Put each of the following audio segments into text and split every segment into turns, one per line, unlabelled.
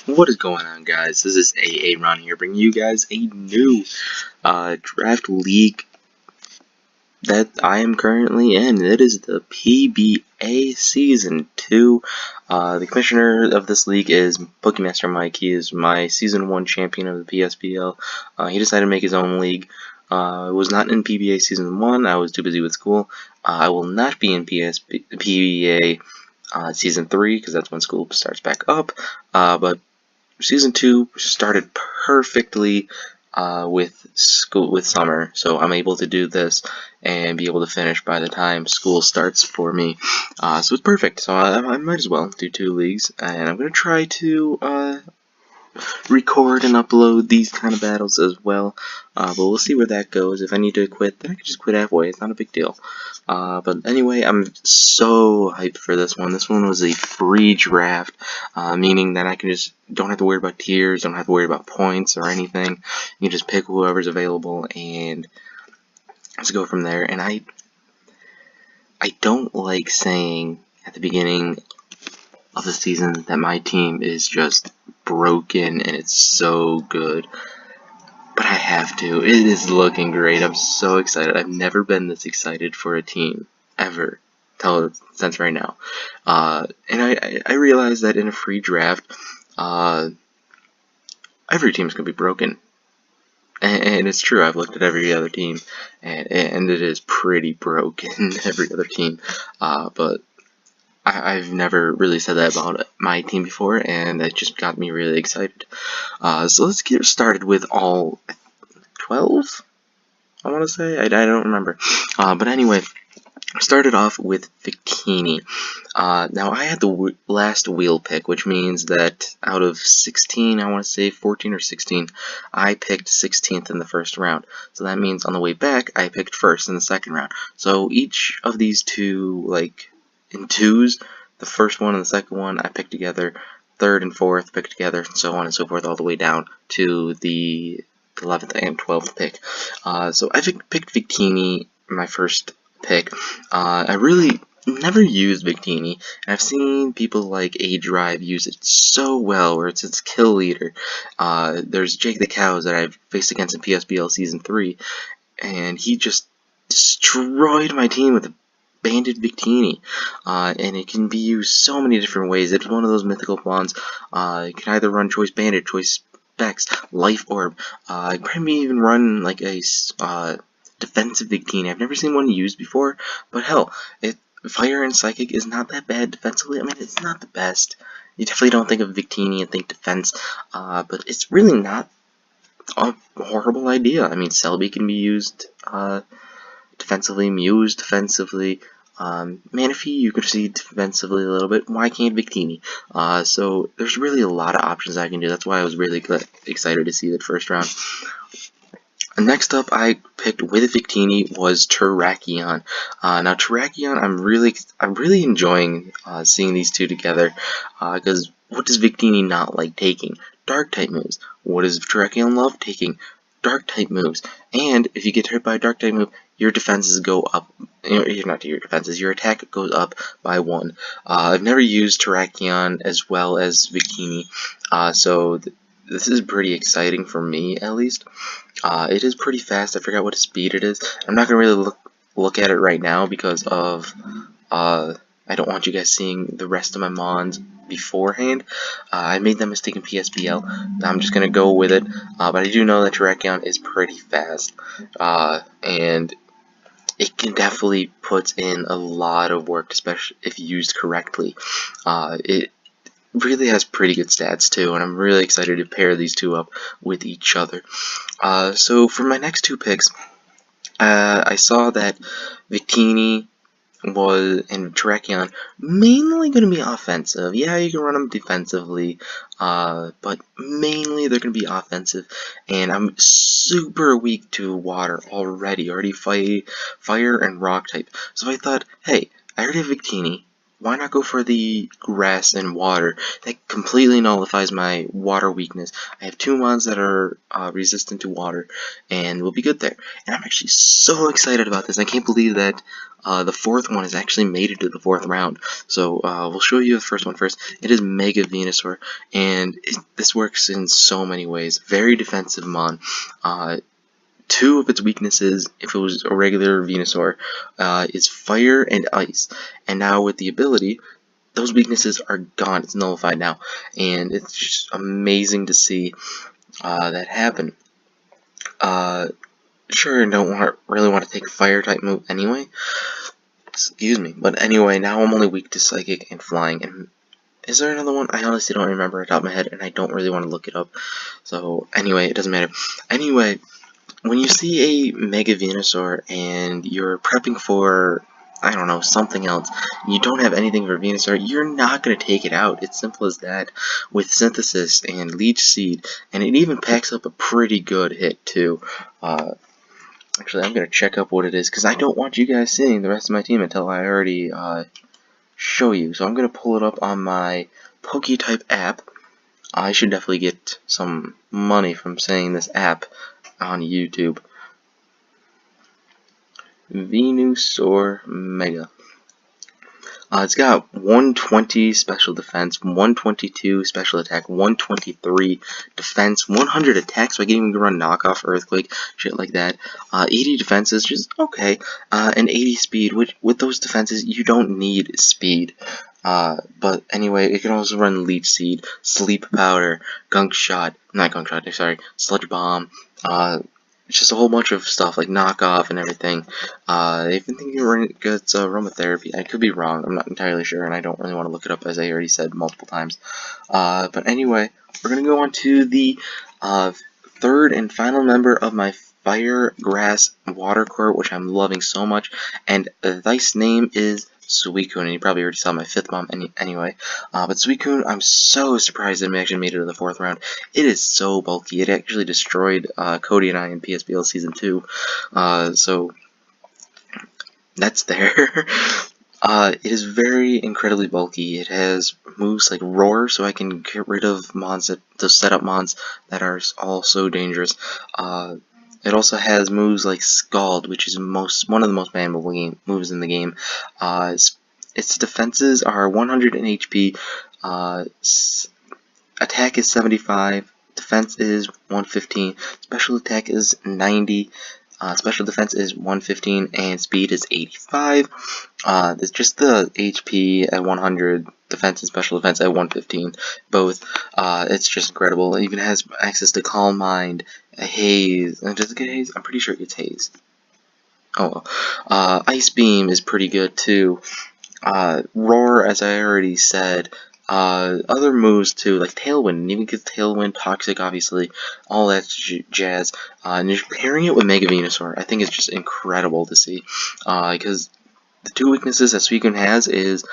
What is going on, guys? This is Ron here, bringing you guys a new draft league that I am currently in. It is the PBA Season 2. The commissioner of this league is Pokemaster Mike. He is my Season 1 champion of the PSPL. He decided to make his own league. I was not in PBA Season 1. I was too busy with school. I will not be in PBA Season 3 because that's when school starts back up. But Season 2 started perfectly with summer, so I'm able to do this and be able to finish by the time school starts for me. So it's perfect. So I might as well do 2 leagues, and I'm gonna try to record and upload these kind of battles as well. But we'll see where that goes. If I need to quit, then I can just quit halfway. It's not a big deal. But anyway, I'm so hyped for this one. This one was a free draft, meaning that I can just don't have to worry about tiers, don't have to worry about points or anything. You can just pick whoever's available and let's go from there. And I don't like saying at the beginning of the season that my team is just broken and it's so good, but I have to. It is looking great. I'm so excited. I've never been this excited for a team ever since right now. And I realize that in a free draft, every team's gonna be broken. And it's true. I've looked at every other team, and it is pretty broken. Every other team, but I've never really said that about my team before, and that just got me really excited. So let's get started with all 12, I want to say. I don't remember. But anyway, I started off with Victini. Now, I had the last wheel pick, which means that out of 16, I want to say 14 or 16, I picked 16th in the first round. So that means on the way back, I picked first in the second round. So each of these two, like, in twos, the first one and the second one I picked together, third and fourth picked together, and so on and so forth all the way down to the 11th and 12th pick. So I picked Victini, my first pick. I really never used Victini, and I've seen people like A-Drive use it so well, where it's its kill leader. There's Jake the Cows that I've faced against in PSBL Season 3, and he just destroyed my team with a Banded Victini, and it can be used so many different ways. It's one of those mythical bonds. You can either run Choice Banded, Choice Specs, Life Orb. You can probably even run like a defensive Victini. I've never seen one used before, but hell, Fire and Psychic is not that bad defensively. I mean, it's not the best. You definitely don't think of Victini and think defense, but it's really not a horrible idea. I mean, Selby can be used defensively, Muse defensively, Manaphy you could see defensively a little bit. Why can't Victini? So there's really a lot of options I can do. That's why I was really excited to see that first round. Next up, I picked with Victini was Terrakion. Now Terrakion, I'm really enjoying seeing these two together. Because what does Victini not like taking? Dark type moves. What does Terrakion love taking? Dark type moves. And if you get hit by a dark type move, your defenses go up. Not your defenses, your attack goes up by 1. I've never used Terrakion as well as Victini, so this is pretty exciting for me, at least. It is pretty fast. I forgot what speed it is. I'm not gonna really look at it right now because of I don't want you guys seeing the rest of my mons beforehand. I made that mistake in PSBL. I'm just gonna go with it. But I do know that Terrakion is pretty fast, and it can definitely put in a lot of work, especially if used correctly. It really has pretty good stats too, and I'm really excited to pair these two up with each other. So for my next 2 picks, I saw that Victini and Terrakion mainly going to be offensive. Yeah, you can run them defensively, but mainly they're going to be offensive, and I'm super weak to water already fire and rock type. So I thought, hey, I already have Victini. why not go for the grass and water? That completely nullifies my water weakness. I have 2 mons that are resistant to water, and we'll be good there. And I'm actually so excited about this. I can't believe that the 4th one has actually made it to the 4th round. So we'll show you the first one first. It is Mega Venusaur, and this works in so many ways. Very defensive mon. 2 of its weaknesses, if it was a regular Venusaur, is fire and ice. And now with the ability, those weaknesses are gone. It's nullified now. And it's just amazing to see that happen. Sure, I don't really want to take a fire type move anyway. Excuse me. But anyway, now I'm only weak to psychic and flying. And is there another one? I honestly don't remember off the top of my head, and I don't really want to look it up. So anyway, it doesn't matter. Anyway, when you see a Mega Venusaur and you're prepping for, I don't know, something else, you don't have anything for Venusaur, you're not going to take it out. It's simple as that. With Synthesis and Leech Seed, and it even packs up a pretty good hit too. Actually, I'm going to check up what it is, because I don't want you guys seeing the rest of my team until I already show you. So I'm going to pull it up on my Poketype app. I should definitely get some money from saying this app on YouTube. Venusaur Mega. It's got 120 special defense, 122 special attack, 123 defense, 100 attack, so I can even run knockoff, earthquake, shit like that. 80 defenses, just okay, and 80 speed. Which with those defenses, you don't need speed. But anyway, it can also run Leech Seed, Sleep Powder, Gunk Shot, not Gunk Shot, sorry, Sludge Bomb, just a whole bunch of stuff like knockoff and everything. I even think it gets aromatherapy. I could be wrong, I'm not entirely sure, and I don't really want to look it up as I already said multiple times. But anyway, we're going to go on to the 3rd and final member of my Fire, Grass, Water Core, which I'm loving so much, and this name is Suicune, and you probably already saw my 5th mom anyway. But Suicune, I'm so surprised it actually made it to the 4th round. It is so bulky. It actually destroyed Cody and I in PSBL Season 2. So that's there. It is very incredibly bulky. It has moves like Roar, so I can get rid of mons, those setup mons that are also dangerous. It also has moves like Scald, which is one of the most bannable moves in the game. Its defenses are 100 in HP, attack is 75, defense is 115, special attack is 90, special defense is 115, and speed is 85. It's just the HP at 100, defense and special defense at 115, both. It's just incredible. It even has access to Calm Mind, Haze. Does it get Haze? I'm pretty sure it gets Haze. Oh well. Ice Beam is pretty good too. Roar, as I already said. Other moves too, like Tailwind, even gets Tailwind, Toxic, obviously, all that jazz. And you're pairing it with Mega Venusaur, I think it's just incredible to see. Because the 2 weaknesses that Suicune has is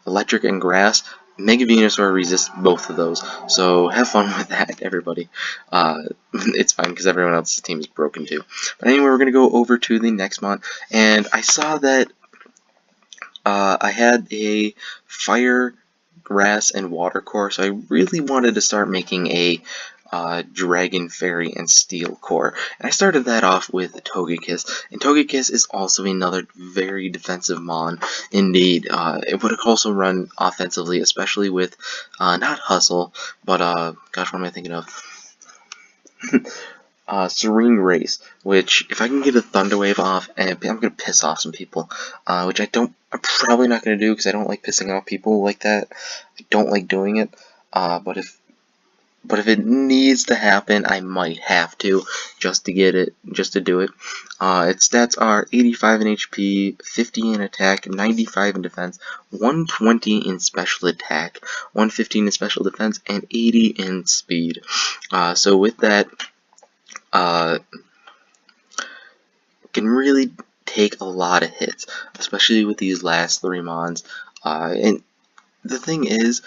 Electric and Grass. Mega Venusaur resists both of those, so have fun with that, everybody. It's fine, because everyone else's team is broken too. But anyway, we're going to go over to the next mon, and I saw that I had a Fire, Grass, and Water Core, so I really wanted to start making a Dragon, Fairy, and Steel Core. And I started that off with Togekiss, and Togekiss is also another very defensive mon, indeed. It would also run offensively, especially with, not Hustle, but, gosh, what am I thinking of? Serene Race, which, if I can get a Thunder Wave off, and I'm gonna piss off some people, which I'm probably not gonna do, because I don't like pissing off people like that. I don't like doing it, but if it needs to happen, I might have to, just to do it. Its stats are 85 in HP, 50 in attack, 95 in defense, 120 in special attack, 115 in special defense, and 80 in speed. So with that, can really take a lot of hits, especially with these last 3 mons. And the thing is,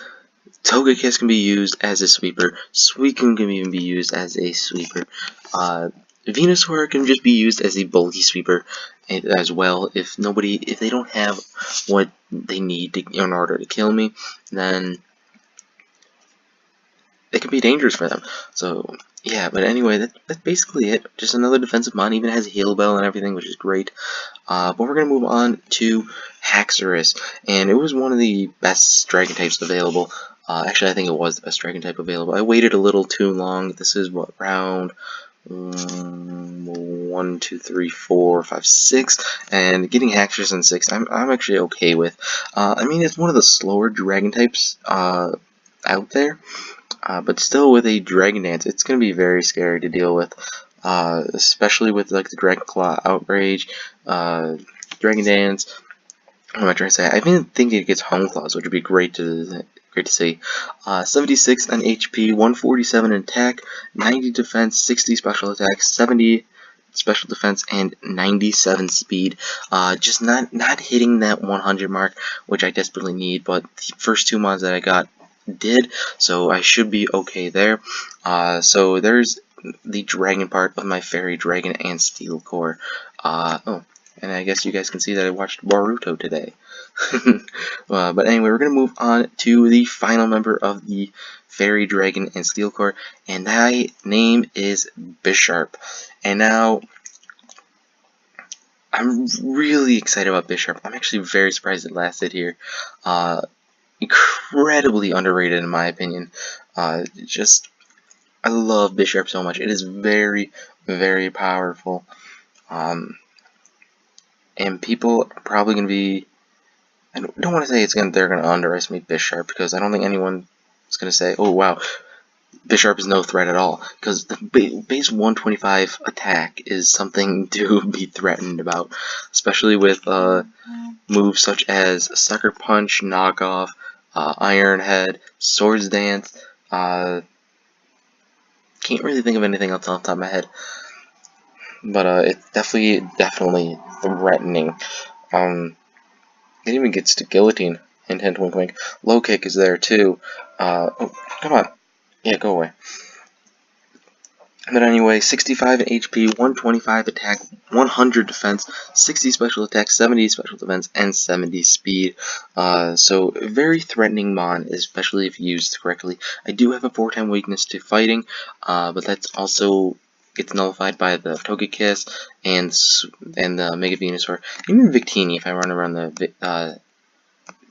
Togekiss can be used as a sweeper, Suicune can even be used as a sweeper, Venusaur can just be used as a bulky sweeper, as well. If they don't have what they need in order to kill me, then it can be dangerous for them. So yeah, but anyway, that's basically it. Just another defensive mon, even has a heal bell and everything, which is great. But we're gonna move on to Haxorus, and it was one of the best dragon types available. Actually, I think it was the best dragon type available. I waited a little too long. This is what, round 1, 2, 3, 4, 5, 6, and getting Haxorus in 6, I'm actually okay with. I mean, it's one of the slower dragon types out there. But still, with a Dragon Dance, it's going to be very scary to deal with, especially with like the Dragon Claw, Outrage, Dragon Dance. What am I trying to say? I even think it gets Home Claws, which would be great to see. 76 on HP, 147 in attack, 90 defense, 60 special attack, 70 special defense, and 97 speed. Just not hitting that 100 mark, which I desperately need. But the first two mods that I got did, so I should be okay there. So there's the dragon part of my fairy dragon and steel core. Oh, and I guess you guys can see that I watched Boruto today. But anyway, we're gonna move on to the final member of the fairy dragon and steel core, and that name is Bisharp. And now I'm really excited about Bisharp. I'm actually very surprised it lasted here. Incredibly underrated in my opinion. I love Bisharp so much. It is very, very powerful. And people are probably going to be, I don't want to say they're going to underestimate Bisharp, because I don't think anyone is going to say, oh wow, Bisharp is no threat at all, because the base 125 attack is something to be threatened about, especially with moves such as Sucker Punch, Knockoff, Iron Head, Swords Dance. Can't really think of anything else off the top of my head, but it's definitely threatening. It even gets to Guillotine and Hint Wink Wink. Low Kick is there too. Oh, come on. Yeah, go away. But anyway, 65 in HP, 125 attack, 100 defense, 60 special attack, 70 special defense, and 70 speed. So very threatening mon, especially if used correctly. I do have a 4-time weakness to fighting, but that's also gets nullified by the Togekiss and the Mega Venusaur, even Victini if I run around the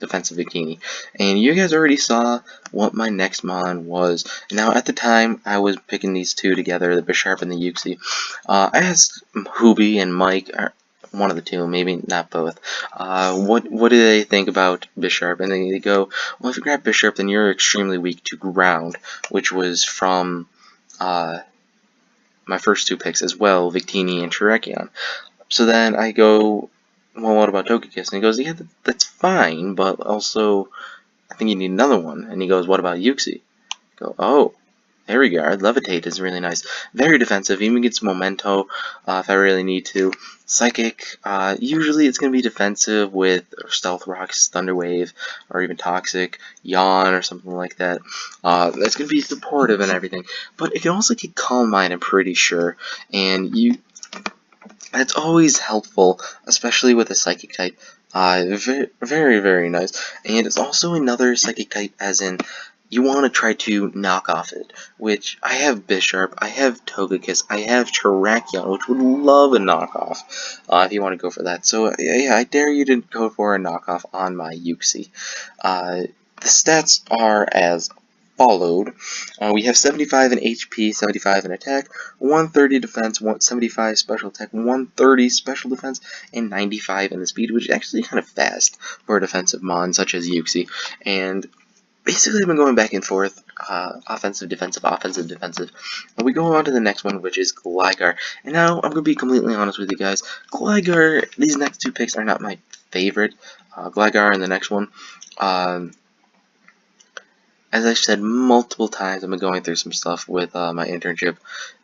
defensive Victini. And you guys already saw what my next mon was. Now, at the time, I was picking these two together, the Bisharp and the Uxie. I asked Hooby and Mike, or one of the two, maybe not both, what do they think about Bisharp? And they go, well, if you grab Bisharp, then you're extremely weak to ground, which was from my first two picks as well, Victini and Terrakion. So then I go, well, what about Togekiss? And he goes, yeah, that's fine, but also, I think you need another one. And he goes, what about Uxie? I go, oh, there we go. Levitate is really nice. Very defensive, even gets Memento if I really need to. Psychic, usually it's going to be defensive with Stealth Rocks, Thunder Wave, or even Toxic, Yawn, or something like that. That's going to be supportive and everything. But it can also get Calm Mind, I'm pretty sure. And that's always helpful, especially with a Psychic type. Very, very, very nice. And it's also another Psychic type, as in, you want to try to knock off it, which I have Bisharp, I have Togekiss, I have Terrakion, which would love a knockoff, if you want to go for that. So, yeah, I dare you to go for a knockoff on my Uxie. The stats are as followed. We have 75 in HP, 75 in attack, 130 defense, 175 special attack, 130 special defense, and 95 in the speed, which is actually kind of fast for a defensive mon such as Uxie. And basically, I've been going back and forth, offensive, defensive, offensive, defensive. And we go on to the next one, which is Gligar. And now, I'm going to be completely honest with you guys. Gligar, these next two picks are not my favorite. Gligar and the next one. As I've said multiple times, I've been going through some stuff with my internship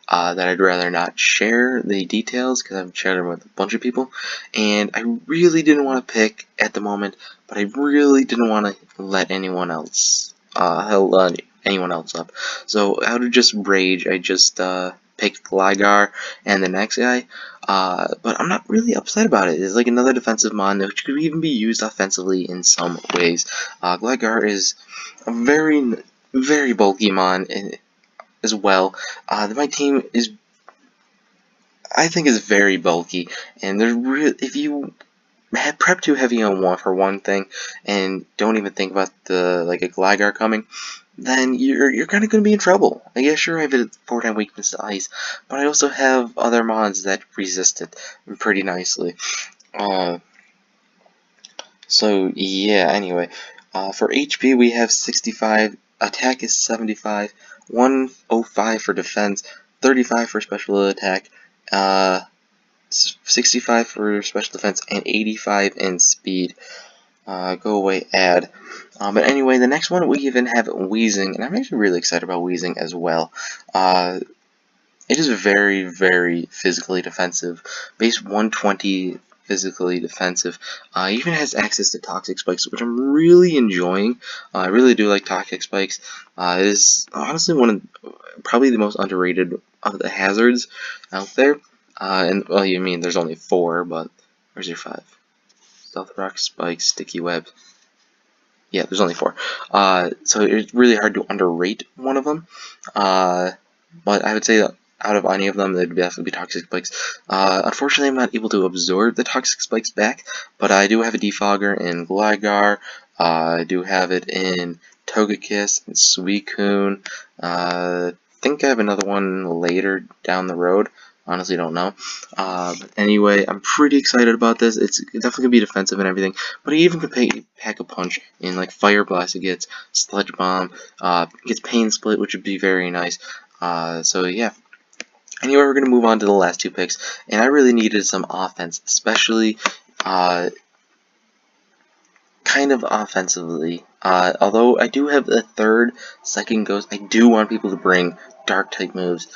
that I'd rather not share the details, because I've shared them with a bunch of people, and I really didn't want to pick at the moment, but I really didn't want to let anyone else up. So out of just rage, I just picked Gligar and the next guy. but I'm not really upset about it. It's like another defensive mon which could even be used offensively in some ways. Gligar is a very, very bulky mon as well. My team is, I think, is very bulky, and there's if you prep too heavy on one for one thing, and don't even think about like a Gligar coming, then you're kind of going to be in trouble. I guess sure I have a 4-time weakness to ice, but I also have other mons that resist it pretty nicely. So yeah. Anyway, for HP we have 65. Attack is 75. 105 for defense. 35 for special attack. 65 for special defense, and 85 in speed. Go away, add. But anyway, the next one we even have Wheezing, and I'm actually really excited about Wheezing as well. It is very, very physically defensive. Base 120 physically defensive. Even has access to Toxic Spikes, which I'm really enjoying. I really do like Toxic Spikes. It is honestly one of probably the most underrated of the hazards out there. And well, you mean there's only 4, but where's your 5? Stealth Rock, Spikes, Sticky Web. Yeah, there's only 4. So it's really hard to underrate one of them. But I would say that out of any of them, they'd definitely be Toxic Spikes. Unfortunately, I'm not able to absorb the Toxic Spikes back, but I do have a Defogger in Gligar. I do have it in Togekiss and Suicune. I think I have another one later down the road. Honestly, don't know. But anyway, I'm pretty excited about this. It's definitely gonna be defensive and everything, but it even can pack a punch in like Fire Blast. It gets Sludge Bomb, gets Pain Split, which would be very nice. So yeah. Anyway, we're gonna move on to the last 2 picks, and I really needed some offense, especially kind of offensively. Although I do have a second ghost, I do want people to bring dark type moves,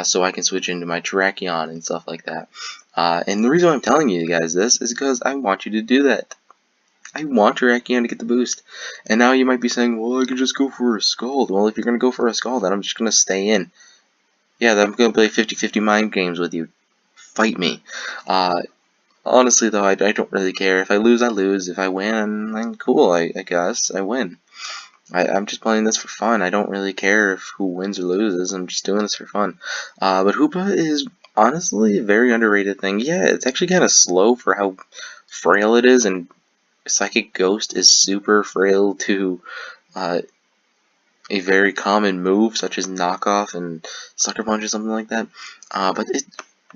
so I can switch into my Terrakion and stuff like that. And the reason why I'm telling you guys this is because I want you to do that. I want Terrakion to get the boost. And now you might be saying, well, I could just go for a Scald. Well, if you're going to go for a Scald, then I'm just going to stay in. Yeah, then I'm going to play 50-50 mind games with you. Fight me. Honestly, though, I don't really care. If I lose, I lose. If I win, then cool, I guess. I win. I'm just playing this for fun. I don't really care if who wins or loses. I'm just doing this for fun. But Hoopa is honestly a very underrated thing. Yeah, it's actually kind of slow for how frail it is, and Psychic Ghost is super frail to a very common move, such as Knockoff and Sucker Punch or something like that. But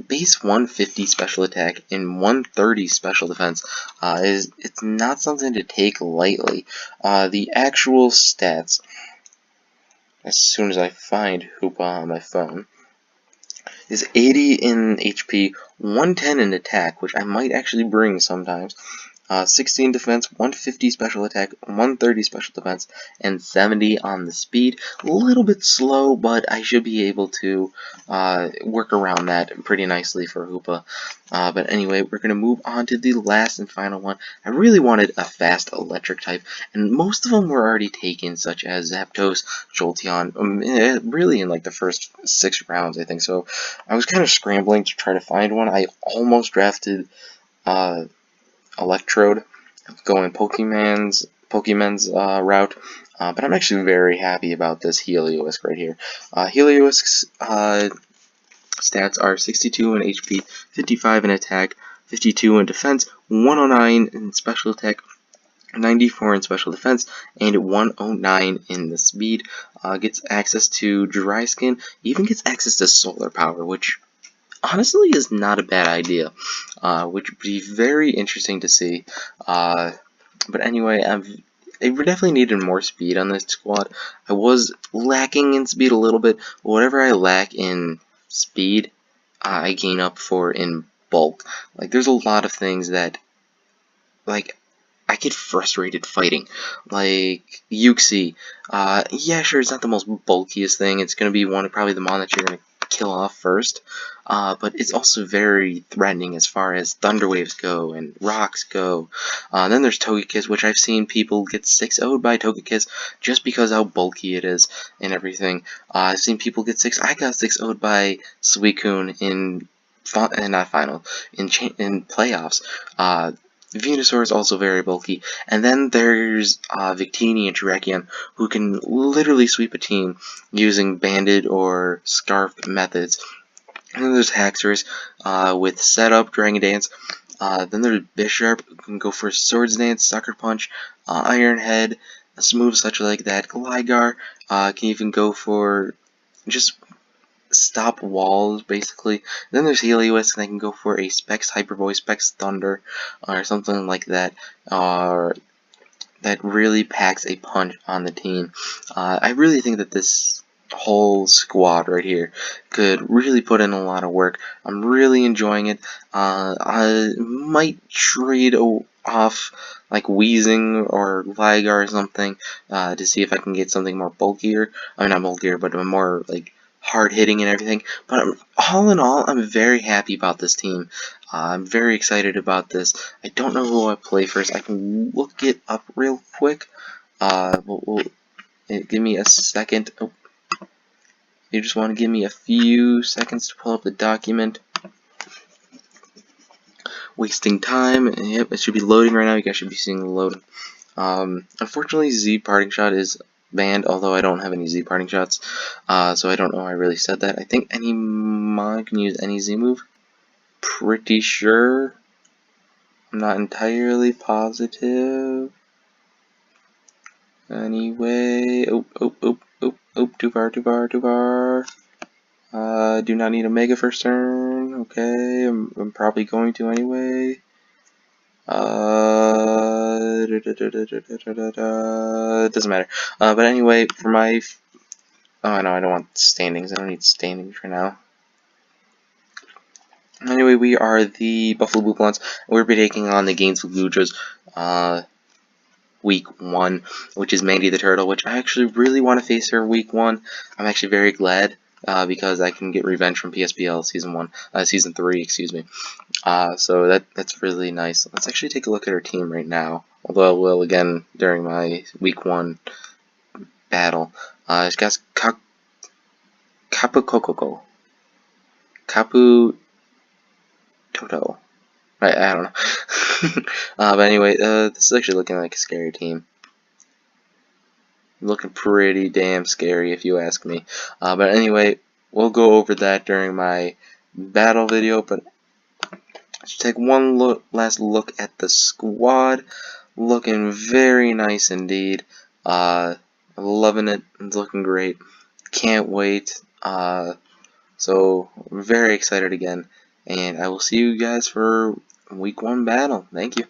base 150 special attack and 130 special defense it's not something to take lightly. The actual stats, as soon as I find Hoopa on my phone, is 80 in HP, 110 in attack, which I might actually bring sometimes. 16 defense, 150 special attack, 130 special defense, and 70 on the speed. A little bit slow, but I should be able to work around that pretty nicely for Hoopa. But anyway, we're going to move on to the last and final one. I really wanted a fast electric type, and most of them were already taken, such as Zapdos, Jolteon, really in like the first 6 rounds, I think. So I was kind of scrambling to try to find one. I almost drafted Electrode, going Pokemon's route, but I'm actually very happy about this Heliolisk right here. Heliolisk's stats are 62 in HP, 55 in attack, 52 in defense, 109 in special attack, 94 in special defense, and 109 in the speed. Gets access to Dry Skin, even gets access to Solar Power, which honestly is not a bad idea, which would be very interesting to see. But anyway, I definitely needed more speed on this squad. I was lacking in speed a little bit, but whatever I lack in speed, I gain up for in bulk. Like, there's a lot of things that, like, I get frustrated fighting. Like, Uxie, yeah, sure, it's not the most bulkiest thing. It's going to be probably the mon that you're going to kill off first, but it's also very threatening as far as Thunder Waves go and Rocks go. Then there's Togekiss, which I've seen people get 6-0'd by Togekiss just because how bulky it is and everything. I've seen people get I got 6-0'd by Suicune in not final, in playoffs. Venusaur is also very bulky, and then there's Victini and Terrakion, who can literally sweep a team using Banded or Scarf methods. And then there's Haxorus with Setup, Dragon Dance. Then there's Bisharp, who can go for Swords Dance, Sucker Punch, Iron Head, moves such like that. Gligar can even go for just stop walls, basically. Then there's Helios, and they can go for a Specs Hyper Voice, Specs Thunder, or something like that, that really packs a punch on the team. I really think that this whole squad right here could really put in a lot of work. I'm really enjoying it. I might trade off like Weezing or Gligar or something to see if I can get something more bulkier. I mean, not bulkier, but more like hard hitting and everything. But all in all, I'm very happy about this team. I'm very excited about this. I don't know who I play first. I can look it up real quick. Give me a second. Oh, you just want to give me a few seconds to pull up the document. Wasting time. Yep, it should be loading right now. You guys should be seeing the loading. Unfortunately, Z Parting Shot is banned, although I don't have any Z Parting Shots, so I don't know. I really said that. I think any mon can use any Z move. Pretty sure. I'm not entirely positive. Anyway, too far. Do not need a Mega first turn. Okay, I'm probably going to anyway. It doesn't matter. But anyway, for my... Oh, no, I don't want standings. I don't need standings for now. Anyway, we are the Buffalo Boublons. We'll be taking on the Gainesville Gudras, week 1, which is Mandy the Turtle, which I actually really want to face her week 1. I'm actually very glad, because I can get revenge from PSPL season 3, excuse me. So that's really nice. Let's actually take a look at her team right now, although I will again during my week 1 battle. She got Kapu Toto. I don't know. But anyway, this is actually looking like a scary team. Looking pretty damn scary if you ask me. But anyway, we'll go over that during my battle video, but let's take one last look at the squad. Looking very nice indeed. Loving it. It's looking great. Can't wait. So very excited again, and I will see you guys for week 1 battle. Thank you.